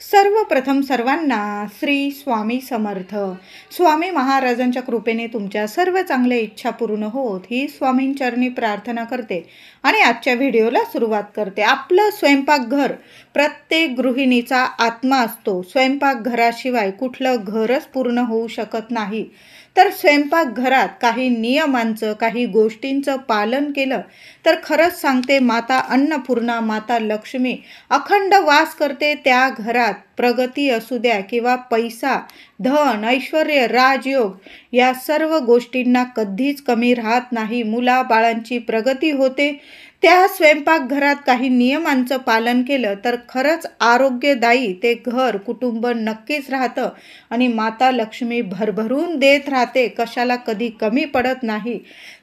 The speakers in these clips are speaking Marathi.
सर्वप्रथम सर्वांना श्री स्वामी समर्थ. स्वामी महाराजांच्या कृपेने तुमच्या सर्व चांगल्या इच्छा पूर्ण होत ही स्वामींचरणी प्रार्थना करते आणि आजच्या व्हिडिओला सुरुवात करते. आपलं स्वयंपाकघर प्रत्येक गृहिणीचा आत्मा असतो. स्वयंपाकघराशिवाय कुठलं घरच पूर्ण होऊ शकत नाही. तर स्वयंपाकघरात काही नियमांचं, काही गोष्टींचं पालन केलं तर खरंच सांगते, माता अन्नपूर्णा, माता लक्ष्मी अखंड वास करते. त्या घरात प्रगती असू द्या किंवा पैसा, धन, ऐश्वर्य, राजयोग या सर्व गोष्टींना कधीच कमी राहत नाही. मुलाबाळांची प्रगती होते. त्या स्वयंपाकघरात काही नियमांचं पालन केलं तर खरंच आरोग्यदायी ते घर, कुटुंब नक्कीच राहतं आणि माता लक्ष्मी भरभरून देत राहते. कशाला कधी कमी पडत नाही.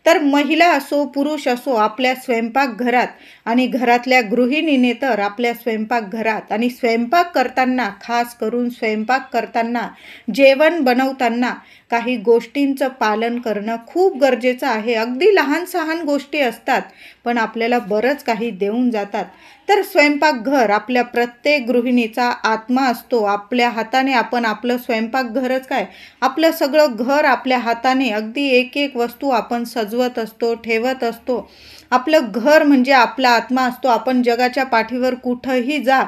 तर महिला असो, पुरुष असो, आपल्या स्वयंपाकघरात आणि घरातल्या गृहिणीने तर आपल्या स्वयंपाकघरात आणि स्वयंपाक करताना, खास करून स्वयंपाक करताना, जेवण बनवताना काही गोष्टींचं पालन करणं खूप गरजेचं आहे. अगदी लहान सहान गोष्टी असतात पण आपल्याला बरंच काही देऊन जातात. तर स्वयंपाकघर आपल्या प्रत्येक गृहिणीचा आत्मा असतो. आपल्या हाताने आपण आपलं स्वयंपाकघरच काय, आपलं सगळं घर आपल्या हाताने अगदी एक एक वस्तू आपण सजवत असतो, ठेवत असतो. आपलं घर म्हणजे आपला आत्मा असतो. आपण जगाच्या पाठीवर कुठंही जा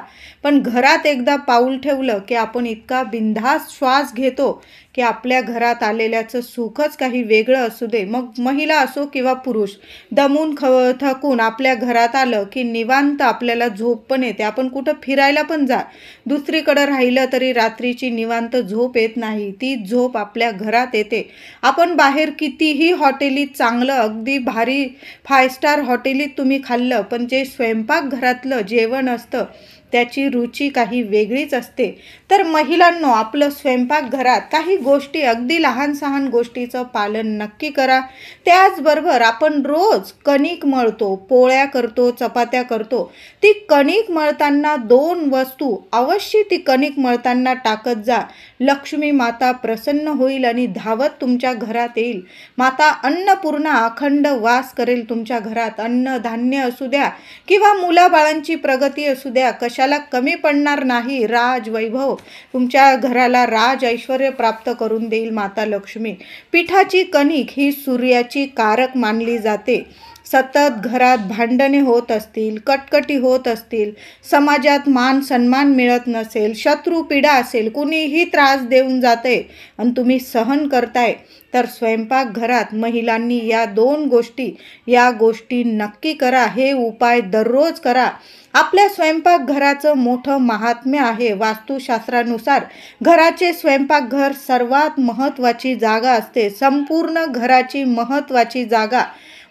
पण घरात एकदा पाऊल ठेवलं की आपण इतका बिनधास्त श्वास घेतो की आपल्या घरात आलेल्याचं सुखच काही वेगळं असू दे. मग महिला असो किंवा पुरुष, दमून थकून आपल्या घरात आलं की निवांत आपल्याला झोप पण येते. आपण कुठं फिरायला पण जा, दुसरीकडं राहिलं तरी रात्रीची निवांत झोप येत नाही. ती झोप आपल्या घरात येते. आपण बाहेर कितीही हॉटेलीत चांगलं, अगदी भारी 5 स्टार हॉटेलीत तुम्ही खाल्लं पण जे स्वयंपाकघरातलं जेवण असतं त्याची रुची काही वेगळीच असते. तर महिलांनो, आपलं स्वयंपाकघरात काही गोष्टी, अगदी लहान सहान गोष्टीचं पालन नक्की करा. त्याचबरोबर आपण रोज कणिक मळतो, पोळ्या करतो, चपात्या करतो. ती कणिक मळताना 2 वस्तू अवश्य ती कणिक मळताना टाकत जा. लक्ष्मी माता प्रसन्न होईल आणि धावत तुमच्या घरात येईल. माता अन्नपूर्णा अखंड वास करेल तुमच्या घरात. अन्न धान्य असू द्या किंवा मुलाबाळांची प्रगती असू द्या, कशाला कमी पडणार नाही. राज वैभव तुमच्या घराला राज ऐश्वर्य प्राप्त करून देईल माता लक्ष्मी. पिठाची कणिक ही सूर्याची कारक मानली जाते. सतत घरात भांडणे होत असतील, कटकटी होत असतील, समाजात मान सन्मान मिळत नसेल, शत्रू पीडा असेल, कुणीही त्रास देऊन जाते आणि तुम्ही सहन करताय, तर स्वयंपाकघरात महिलांनी या 2 गोष्टी, या गोष्टी नक्की करा. हे उपाय दररोज करा. आपल्या स्वयंपाकघराचं मोठं महात्म्य आहे. वास्तुशास्त्रानुसार घराचे स्वयंपाकघर सर्वात महत्त्वाची जागा असते. संपूर्ण घराची महत्त्वाची जागा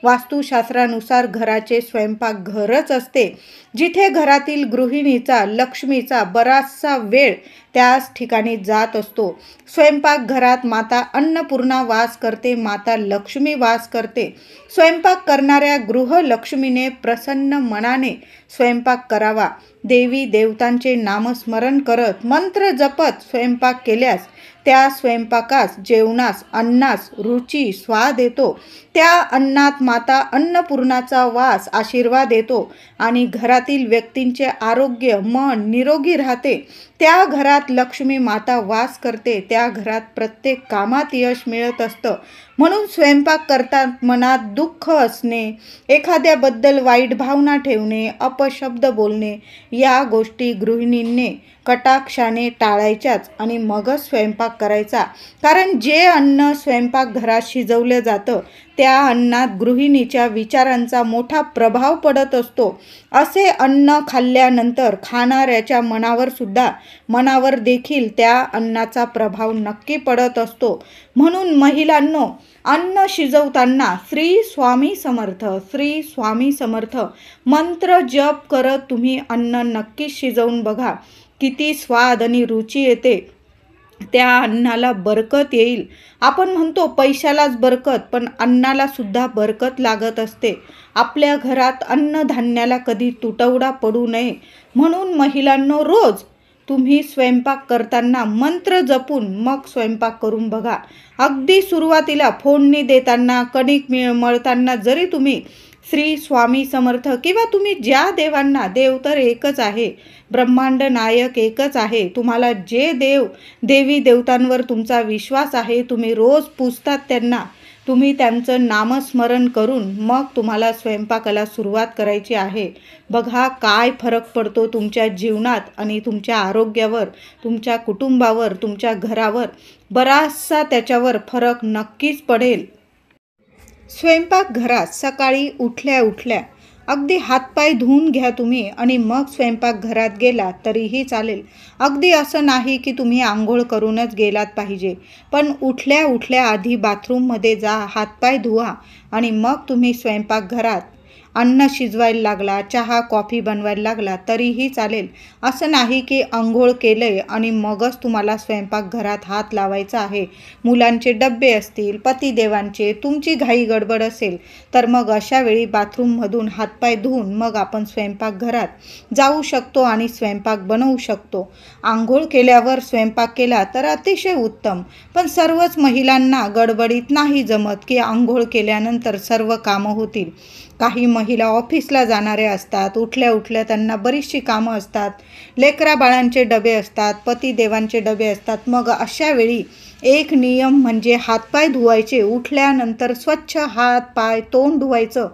वास्तुशास्त्रानुसार घराचे स्वयंपाकघरच असते. जिथे घरातील गृहिणीचा, लक्ष्मीचा बराचसा वेळ त्याच ठिकाणी जात असतो. स्वयंपाकघरात माता अन्नपूर्णा वास करते, माता लक्ष्मी वास करते. स्वयंपाक करणाऱ्या गृहलक्ष्मीने प्रसन्न मनाने स्वयंपाक करावा. देवी देवतांचे नामस्मरण करत, मंत्र जपत स्वयंपाक केल्यास त्या स्वयंपाकास, जेवणास, अन्नास रुची, स्वाद येतो. त्या अन्नात माता अन्नपूर्णाचा वास, आशीर्वाद येतो आणि घरातील व्यक्तींचे आरोग्य, मन निरोगी राहते. त्या घरात लक्ष्मी माता वास करते. त्या घरात प्रत्येक कामात यश मिळत असतं. म्हणून स्वयंपाक करतात मनात दुःख असणे, एखाद्याबद्दल वाईट भावना ठेवणे, अपशब्द बोलणे या गोष्टी गृहिणींनी कटाक्षाने टाळायच्याच आणि मगच स्वयंपाक करायचा. कारण जे अन्न स्वयंपाकघरात शिजवलं जातं त्या अन्नात गृहिणीच्या विचारांचा मोठा प्रभाव पडत असतो. असे अन्न खाल्ल्यानंतर खाणाऱ्याच्या मनावर देखील त्या अन्नाचा प्रभाव नक्की पडत असतो. म्हणून महिलांनो, अन्न शिजवताना श्री स्वामी समर्थ, श्री स्वामी समर्थ मंत्र जप करत तुम्ही अन्न नक्की शिजवून बघा. किती स्वाद आणि रुची येते. त्या अन्नाला बरकत येईल. आपण म्हणतो पैशालाच बरकत, पण अन्नाला सुद्धा बरकत लागत असते. आपल्या घरात अन्नधान्याला कधी तुटवडा पडू नये म्हणून महिलांनो, रोज तुम्ही स्वयंपाक करताना मंत्र जपून मग स्वयंपाक करून बघा. अगदी सुरुवातीला फोडणी देताना, कणिक मळताना जरी तुम्ही श्री स्वामी समर्थ किंवा तुम्ही ज्या देवांना, देव तर एकच आहे, ब्रह्मांड नायक एकच आहे, तुम्हाला जे देवी देवतांवर तुमचा विश्वास आहे, तुम्ही रोज पूजतात त्यांना, तुम्ही त्यांचं नामस्मरण करून मग तुम्हाला स्वयंपाकाला सुरुवात करायची आहे. बघा काय फरक पडतो तुमच्या जीवनात आणि तुमच्या आरोग्यावर, तुमच्या कुटुंबावर, तुमच्या घरावर बराचसा त्याच्यावर फरक नक्कीच पडेल. स्वयंपाकघरात सकाळी उठल्या उठल्या अगदी हातपाय धुवून घ्या तुम्ही आणि मग स्वयंपाकघरात गेलात तरीही चालेल. अगदी असं नाही की तुम्ही आंघोळ करूनच गेलात पाहिजे, पण उठल्या उठल्या आधी बाथरूममध्ये जा, हातपाय धुवा आणि मग तुम्ही स्वयंपाकघरात अन्न शिजवायला लागला, चहा कॉफी बनवायला लागला तरीही चालेल. असं नाही की आंघोळ केलंय आणि मगच तुम्हाला स्वयंपाकघरात हात लावायचा आहे. मुलांचे डब्बे असतील, पतिदेवांचे, तुमची घाई गडबड असेल तर मग अशा वेळी बाथरूममधून हातपाय धुवून मग आपण स्वयंपाकघरात जाऊ शकतो आणि स्वयंपाक बनवू शकतो. आंघोळ केल्यावर स्वयंपाक केला तर अतिशय उत्तम, पण सर्वच महिलांना गडबडीत नाही जमत की आंघोळ केल्यानंतर सर्व कामं होतील. काही महिला ऑफिसला जाणाऱ्या असतात, उठल्या उठल्या त्यांना बरीचशी कामं असतात, लेकरा बाळांचे डबे असतात, पतिदेवांचे डबे असतात. मग अशा वेळी एक नियम म्हणजे हातपाय धुवायचे, उठल्यानंतर स्वच्छ हात पाय तोंड धुवायचं,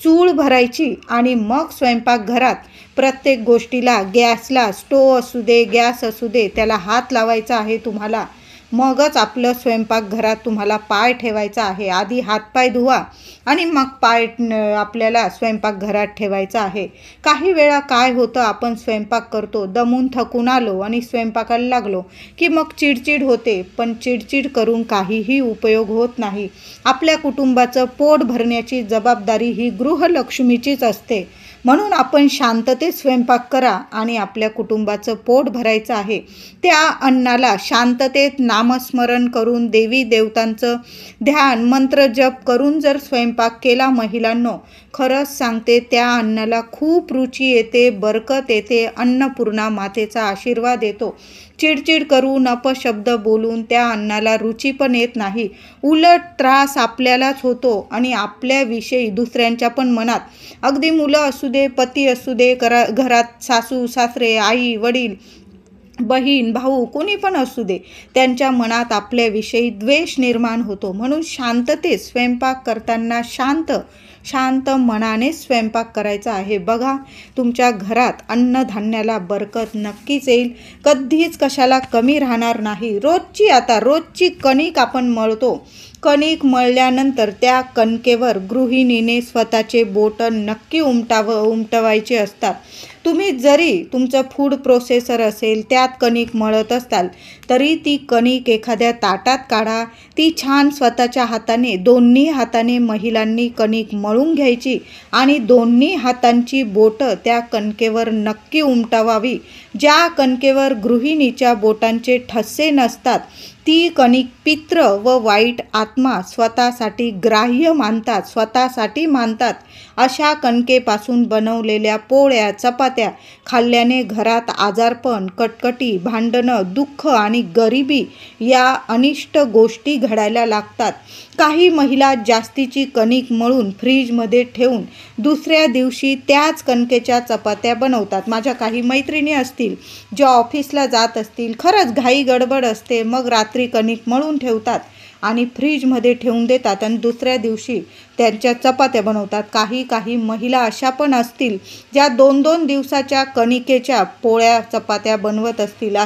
चूळ भरायची आणि मग स्वयंपाकघरात प्रत्येक गोष्टीला, गॅसला, स्टोव असू दे, गॅस असू दे, त्याला हात लावायचा आहे तुम्हाला. मगच आपलं स्वयंपाकघरात तुम्हाला पाय ठेवायचा आहे. आधी हातपाय धुवा आणि मग पाय आपल्याला स्वयंपाकघरात ठेवायचा आहे. काही वेळा काय होतं, आपण स्वयंपाक करतो, दमून थकून आलो आणि स्वयंपाकाला लागलो की मग चिडचिड होते, पण चिडचिड करून काहीही उपयोग होत नाही. आपल्या कुटुंबाचं पोट भरण्याची जबाबदारी ही गृहलक्ष्मीचीच असते. म्हणून आपण शांततेत स्वयंपाक करा आणि आपल्या कुटुंबाचं पोट भरायचं आहे. त्या अन्नाला शांततेत नामस्मरण करून, देवी देवतांचं ध्यान मंत्र जप करून जर स्वयंपाक केला महिलांनो, खरंच सांगते त्या अन्नाला खूप रुची येते, बरकत येते, अन्नपूर्णा मातेचा आशीर्वाद येतो. चिडचिड करून, अपशब्द बोलून त्या अन्नाला रुची पण येत नाही, उलट त्रास आपल्यालाच होतो आणि आपल्याविषयी दुसऱ्यांच्या पण मनात, अगदी मुलं असू दे, पती असू दे, घरात सासू सासरे, आई वडील, बहीण भाऊ, कोणी पण असू दे, त्यांच्या मनात आपल्याविषयी द्वेष निर्माण होतो. म्हणून शांततेत स्वयंपाक करताना शांत मनाने स्वयंपाक करायचा आहे. बघा तुमच्या घरात अन्नधान्याला बरकत नक्कीच येईल, कधीच कशाला कमी राहणार नाही. रोजची कणिक आपण मळतो, कणिक मळल्यानंतर त्या कणकेवर गृहिणीने स्वतःचे बोटं नक्की उमटवायचे असतात. तुम्ही जरी तुमचं फूड प्रोसेसर असेल, त्यात कणिक मळत असाल तरी ती कणिक एखाद्या ताटात काढा, ती छान स्वतःच्या हाताने, दोन्ही हाताने महिलांनी कणिक मळून घ्यायची आणि दोन्ही हातांची बोटं त्या कणकेवर नक्की उमटवावी. ज्या कणकेवर गृहिणीच्या बोटांचे ठसे नसतात ती कणिक पित्र व वाईट आत्मा स्वतःसाठी ग्राह्य मानतात, स्वतःसाठी मानतात. अशा कणकेपासून बनवलेल्या पोळ्या चपात्या खाल्ल्याने घरात आजारपण, कटकटी, भांडणं, दुःख आणि गरिबी या अनिष्ट गोष्टी घडायला लागतात. काही महिला जास्तीची कणिक मळून फ्रीजमध्ये ठेवून दुसऱ्या दिवशी त्याच कणकेच्या चपात्या बनवतात. माझ्या काही मैत्रिणी असतील ज्या ऑफिसला जात असतील, खरंच घाई गडबड असते, मग रात्री कणिक मळून ठेवतात आणि फ्रीजमध्ये ठेवून देतात आणि दुसऱ्या दिवशी त्यांच्या चपात्या बनवतात. काही महिला अशा पण असतील ज्या 2-2 दिवसाच्या कणिकेच्या पोळ्या चपात्या बनवत असतील.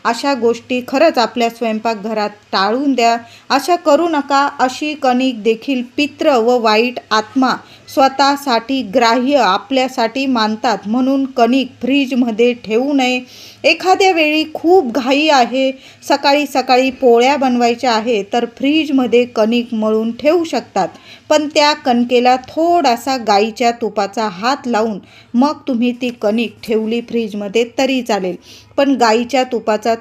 अशा गोष्टी खरंच आपल्या स्वयंपाकघरात टाळून द्या, अशा करू नका. अशी कणिक देखील पित्र व वाईट आत्मा स्वतःसाठी ग्राह्य आपल्यासाठी मानतात, म्हणून कणिक फ्रीजमध्ये ठेवू नये. एखाद्या वेळी खूप घाई आहे, सकाळी पोळ्या बनवायच्या आहे तर फ्रीजमध्ये कणिक मळून ठेवू शकतात, पण त्या कणकेला थोडासा गाईच्या तुपाचा हात लावून मग तुम्ही ती कणिक ठेवली फ्रीजमध्ये तरी चालेल. पण गाईच्या तुपाचा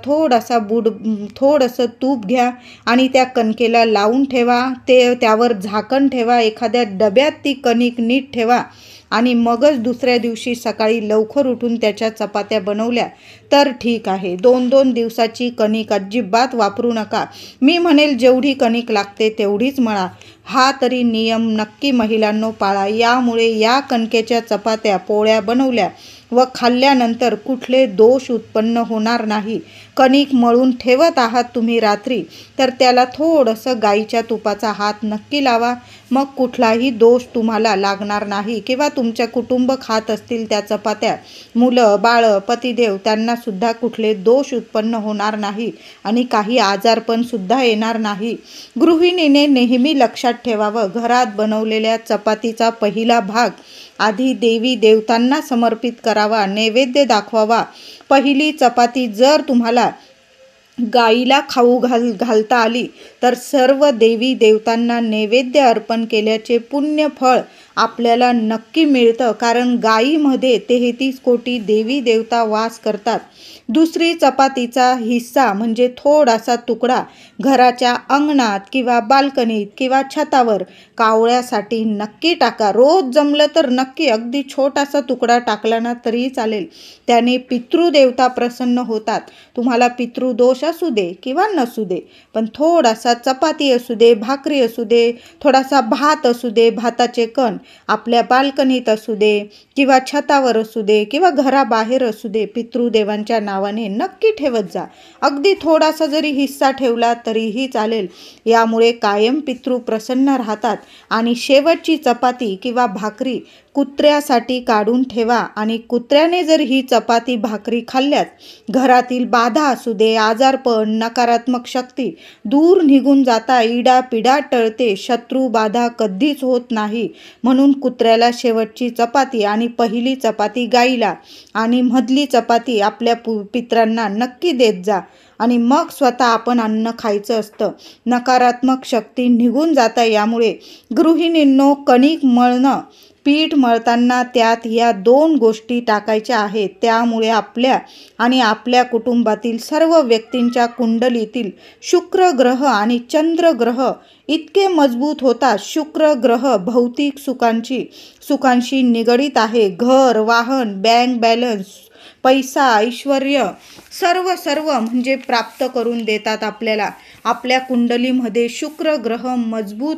थोडंसं तूप घ्या आणि त्या कणकेला लावून ठेवा, त्यावर झाकण ठेवा. एखाद्या डब्यात ती कणिक कणिक नीट ठेवा आणि मगच दुसऱ्या दिवशी सकाळी लवकर उठून त्याच्या चपात्या बनवल्या तर ठीक आहे. 2-2 दिवसाची कणिक अजिबात वापरू नका. मी म्हणेल जेवढी कणिक लागते तेवढीच मळा. हा तरी नियम नक्की महिलांनो पाळा. यामुळे या कणकेच्या चपात्या पोळ्या बनवल्या व खाल्ल्यानंतर कुठले दोष उत्पन्न होणार नाही. कणिक मळून ठेवत आहात तुम्ही रात्री, तर त्याला थोडंसं गाईच्या तुपाचा हात नक्की लावा. मग कुठलाही दोष तुम्हाला लागणार नाही. किंवा तुमच्या कुटुंब खात असतील त्या चपात्या, मुलं बाळं पतिदेव, त्यांना सुद्धा कुठले दोष उत्पन्न होणार नाही आणि काही आजारपण सुद्धा येणार नाही. गृहिणीने नेहमी लक्षात ठेवावं, घरात बनवलेल्या चपातीचा पहिला भाग आधी देवी देवतांना समर्पित करावा, नैवेद्य दाखवावा. पहिली चपाती जर तुम्हाला गाईला खाऊ घालता आली तर सर्व देवी देवतांना नैवेद्य अर्पण केल्याचे पुण्य फळ आपल्याला नक्की मिळतं, कारण गाईमध्ये 33 कोटी देवी देवता वास करतात. दुसरी चपातीचा हिस्सा म्हणजे थोडासा तुकडा घराच्या अंगणात किंवा बाल्कनीत किंवा छतावर कावळ्यासाठी नक्की टाका. रोज जमलं तर नक्की अगदी छोटासा तुकडा टाकला ना तरीही चालेल. त्याने पितृदेवता प्रसन्न होतात. तुम्हाला पितृदोष असू दे किंवा नसू दे, पण थोडासा चपाती असू दे, भाकरी असू दे, थोडासा भात असू दे, भाताचे कण आपल्या बाल्कनीत असू दे किंवा छतावर असू दे किंवा घराबाहेर असू दे, पितृदेवांच्या नावाने नक्की ठेवत जा. अगदी थोडासा जरी हिस्सा ठेवला तरीही चालेल. यामुळे कायम पितृ प्रसन्न राहतात. आणि शेवटची चपाती किंवा भाकरी कुत्र्यासाठी काढून ठेवा. आणि कुत्र्याने जर ही चपाती भाकरी खाल्ल्यास घरातील बाधा असू दे, आजारपण, नकारात्मक शक्ती दूर निघून जाता, इडापिडा टळते, शत्रू बाधा कधीच होत नाही. म्हणून कुत्र्याला शेवटची चपाती आणि पहिली चपाती गाईला आणि मधली चपाती आपल्या पितरांना नक्की देत जा. आणि मग स्वतः आपण अन्न खायचं असतं. नकारात्मक शक्ती निघून जाता. यामुळे गृहिणींनो, कणिक मळणं, पीठ मळताना त्यात या 2 गोष्टी टाकायच्या आहेत. त्यामुळे आपल्या आणि आपल्या कुटुंबातील सर्व व्यक्तींच्या कुंडलीतील शुक्र ग्रह आणि चंद्र ग्रह इतके मजबूत होतात. शुक्र ग्रह भौतिक सुखांशी निगडीत आहे. घर, वाहन, बँक बॅलन्स, पैसा, ऐश्वर्य सर्व म्हणजे प्राप्त करून देतात आपल्याला. आपल्या कुंडलीमध्ये शुक्र ग्रह मजबूत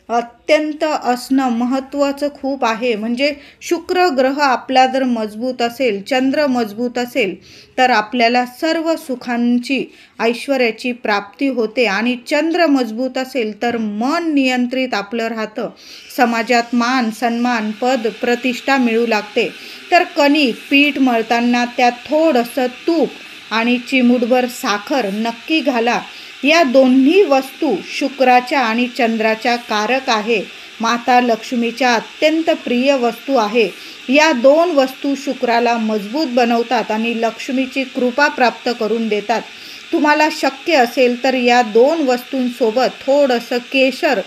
अत्यंत असणं महत्त्वाचं खूप आहे. म्हणजे शुक्र ग्रह आपला जर मजबूत असेल, चंद्र मजबूत असेल, तर आपल्याला सर्व सुखांची, ऐश्वर्याची प्राप्ती होते. आणि चंद्र मजबूत असेल तर मन नियंत्रित आपलं राहतं. समाजात मान सन्मान, पद प्रतिष्ठा मिळू लागते. तर कणिक पीठ मळताना त्यात थोडंसं तूप आणि चिमूटभर साखर नक्की घाला. या दोन्ही वस्तू शुक्राच्या आणि चंद्राच्या कारक आहे. माता लक्ष्मीच्या अत्यंत प्रिय वस्तू आहे. या 2 वस्तू शुक्राला मजबूत बनवतात आणि लक्ष्मीची कृपा प्राप्त करून देतात. तुम्हाला शक्य असेल तर या 2 वस्तूंसोबत थोडंसं केशर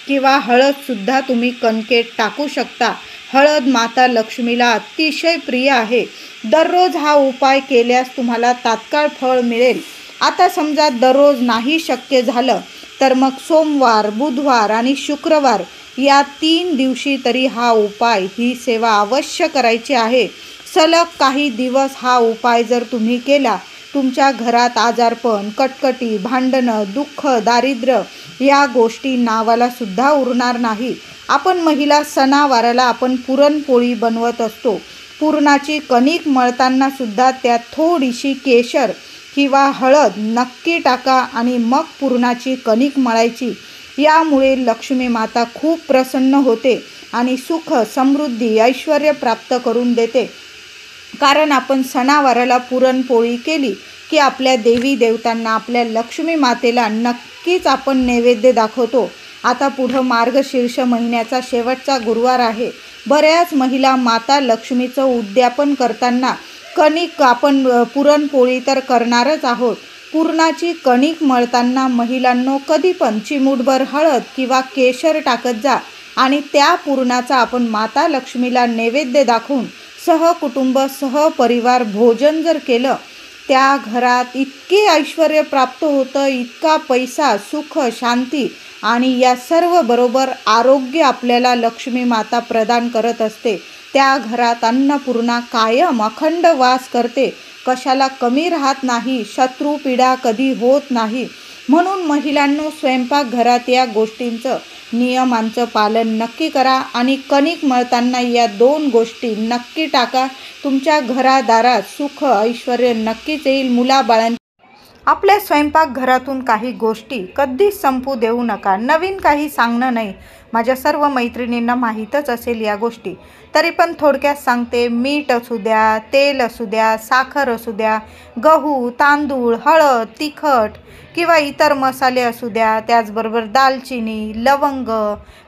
किंवा हळदसुद्धा तुम्ही कणकेत टाकू शकता. हळद माता लक्ष्मीला अतिशय प्रिय आहे. दररोज हा उपाय केल्यास तुम्हाला तात्काळ फळ मिळेल. आता समजा दररोज नाही शक्य झालं तर मग सोमवार, बुधवार आणि शुक्रवार या 3 दिवशी तरी हा उपाय, ही सेवा अवश्य करायची आहे. सलग काही दिवस हा उपाय जर तुम्ही केला, तुमच्या घरात आजारपण, कटकटी, भांडणं, दुःख, दारिद्र्य या गोष्टी नावाला सुद्धा उरणार नाही. आपण महिला सणावाराला आपण पुरणपोळी बनवत असतो. पुरणाची कणिक मळताना सुद्धा त्यात थोडीशी केशर किंवा हळद नक्की टाका आणि मग पुरणाची कणिक मळायची. यामुळे लक्ष्मी माता खूप प्रसन्न होते आणि सुख, समृद्धी, ऐश्वर्य प्राप्त करून देते. कारण आपण सणावाराला पुरणपोळी केली की आपल्या देवी देवतांना, आपल्या लक्ष्मी मातेला नक्कीच आपण नैवेद्य दाखवतो. आता पुढं मार्गशीर्ष महिन्याचा शेवटचा गुरुवार आहे. बऱ्याच महिला माता लक्ष्मीचं उद्यापन करताना कणिक, आपण पुरणपोळी तर करणारच आहोत. पुरणाची कणिक मळताना महिलांनो कधी पण चिमूटभर हळद किंवा केशर टाकत जा आणि त्या पुरणाचा आपण माता लक्ष्मीला नैवेद्य दाखवून सहकुटुंब सहपरिवार भोजन जर केलं त्या घरात इतके ऐश्वर्य प्राप्त होतं, इतका पैसा, सुख, शांती आणि या सर्व बरोबर आरोग्य आपल्याला लक्ष्मी माता प्रदान करत असते. त्या घरात अन्नपूर्णा कायम अखंड वास करते, कशाला कमी राहत नाही, शत्रू पीडा कधी होत नाही. म्हणून महिलांनो, स्वयंपाकघरात या गोष्टींचं नियमांचं पालन नक्की करा आणि कणिक मळताना या 2 गोष्टी नक्की टाका. तुमच्या घरादारात सुख ऐश्वर्य नक्कीच येईल. मुलाबाळांची आपल्या स्वयंपाकघरातून काही गोष्टी कधीच संपू देऊ नका. नवीन काही सांगणं नाही, माझ्या सर्व मैत्रिणींना माहीतच असेल या गोष्टी, तरी पण थोडक्यात सांगते. मीठ असू द्या, तेल असू द्या, साखर असू द्या, गहू, तांदूळ, हळद, तिखट किंवा इतर मसाले असू द्या, त्याचबरोबर दालचिनी, लवंग,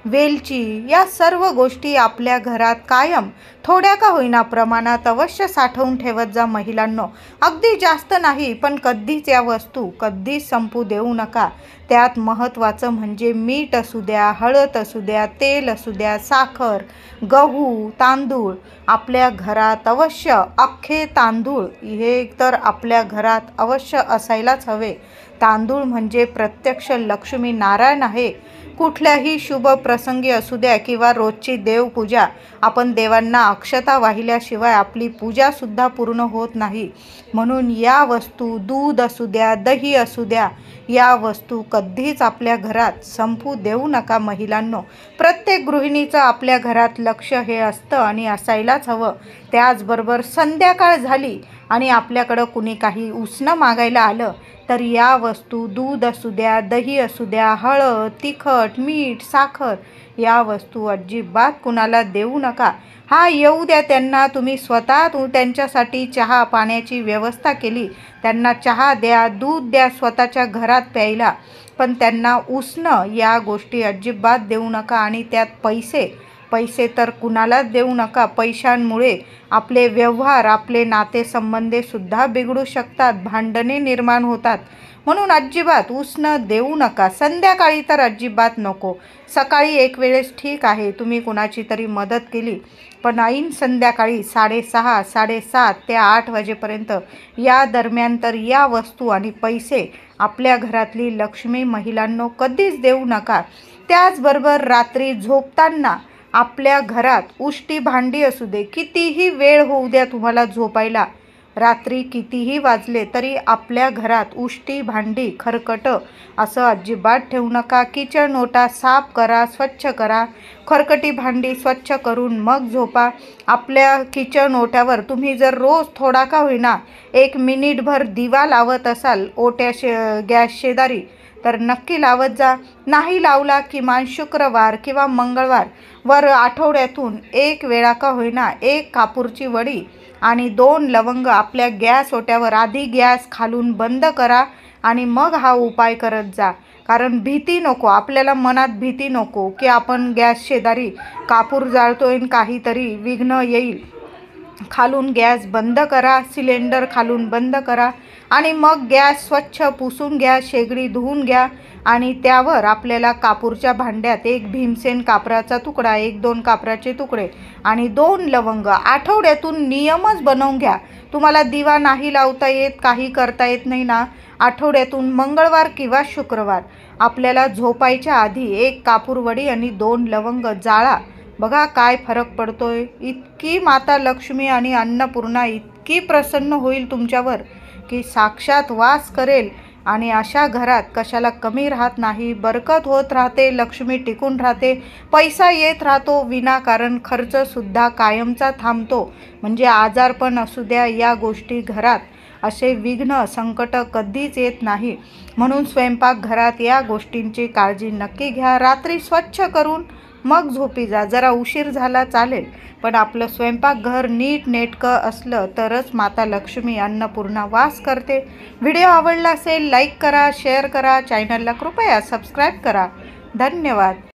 वेलची, या सर्व गोष्टी आपल्या घरात कायम थोड्या का होईना प्रमाणात अवश्य साठवून ठेवत जा महिलांनो. अगदी जास्त नाही, पण कधीच या वस्तू कधीच संपू देऊ नका. त्यात महत्त्वाचं म्हणजे मीठ असू द्या, हळद असू द्या, तेल असू द्या, साखर, गहू, तांदूळ आपल्या घरात अवश्य, अख्खे तांदूळ हे तर आपल्या घरात अवश्य असायलाच हवे. तांदूळ म्हणजे प्रत्यक्ष लक्ष्मी नारायण आहे. कुठल्याही शुभ प्रसंगी असू द्या किंवा रोजची देवपूजा, आपण देवांना अक्षता वाहिल्याशिवाय आपली पूजासुद्धा पूर्ण होत नाही. म्हणून या वस्तू, दूध असू द्या, दही असू द्या, या वस्तू कधीच आपल्या घरात संपू देऊ नका महिलांनो. प्रत्येक गृहिणीचं आपल्या घरात लक्ष हे असतं आणि असायलाच हवं. त्याचबरोबर संध्याकाळ झाली आणि आपल्याकडं कुणी काही उसणं मागायला आलं तर या वस्तू, दूध असू द्या, दही असू द्या, हळद, तिखट, मीठ, साखर, या वस्तू अजिबात कुणाला देऊ नका. हा येऊ द्या त्यांना, तुम्ही स्वतः त्यांच्यासाठी चहा पाण्याची व्यवस्था केली, त्यांना चहा द्या, दूध द्या स्वतःच्या घरात प्यायला, पण त्यांना उसणं या गोष्टी अजिबात देऊ नका. आणि त्यात पैसे तर कुणालाच देऊ नका. पैशांमुळे आपले व्यवहार, आपले नातेसंबंधेसुद्धा बिघडू शकतात, भांडणे निर्माण होतात. म्हणून अजिबात उसणं देऊ नका. संध्याकाळी तर अजिबात नको. सकाळी एक वेळेस ठीक आहे, तुम्ही कुणाची तरी मदत केली, पण ऐन संध्याकाळी 6:30, 7:30 ते 8 वाजेपर्यंत या दरम्यान तर या वस्तू आणि पैसे आपल्या घरातली लक्ष्मी महिलांनो कधीच देऊ नका. त्याचबरोबर रात्री झोपताना आपल्या घरात उष्टी भांडी असू दे, कितीही वेळ होऊ द्या तुम्हाला झोपायला, रात्री कितीही वाजले तरी आपल्या घरात उष्टी भांडी, खरकटं असं अजिबात ठेवू नका. किचन ओटा साफ करा, स्वच्छ करा. खरकटी भांडी स्वच्छ करून मग झोपा. आपल्या किचन ओट्यावर तुम्ही जर रोज थोडा का होईना 1 मिनिटभर दिवा लावत असाल गॅस शेजारी, तर नक्की लावत जा. नाही लावला किमान शुक्रवार किंवा मंगळवार वर आठवड्यातून 1 वेळा का होईना 1 कापूरची वडी आणि 2 लवंग आपल्या गॅस ओट्यावर, आधी गॅस खालून बंद करा आणि मग हा उपाय करत जा. कारण भीती नको, आपल्याला मनात भीती नको की आपण गॅस शेजारी कापूर जाळतोय काहीतरी विघ्न येईल. खालून गॅस बंद करा, सिलेंडर खालून बंद करा आणि मग गॅस स्वच्छ पुसून घ्या, शेगडी धुवून घ्या आणि त्यावर आपल्याला कापूरच्या भांड्यात 1 भीमसेन कापराचा तुकडा, 1-2 कापराचे तुकडे आणि 2 लवंग, आठवड्यातून नियमच बनवून घ्या. तुम्हाला दिवा नाही लावता येत, काही करता येत नाही ना, आठवड्यातून मंगळवार किंवा शुक्रवार आपल्याला झोपायच्या आधी 1 कापूरवडी आणि 2 लवंग जाळा. बघा काय फरक पडतोय. इतकी माता लक्ष्मी आणि अन्नपूर्णा इतकी प्रसन्न होईल तुमच्यावर की साक्षात वास करेल आणि अशा घरात कशाला कमी राहत नाही, बरकत होत राहते, लक्ष्मी टिकून राहते, पैसा येत राहतो, विनाकारण खर्चसुद्धा कायमचा थांबतो. म्हणजे आजारपण असू द्या, या गोष्टी घरात असे विघ्न संकट कधीच येत नाही. म्हणून स्वयंपाकघरात या गोष्टींची काळजी नक्की घ्या. रात्री स्वच्छ करून मग झोपी जा. जरा उशीर झाला चालेल, पण आपलं स्वयंपाकघर नीट नेटकं असलं तरच माता लक्ष्मी अन्नपूर्णा वास करते. व्हिडिओ आवडला असेल लाईक करा, शेअर करा, चॅनलला कृपया सबस्क्राईब करा. धन्यवाद.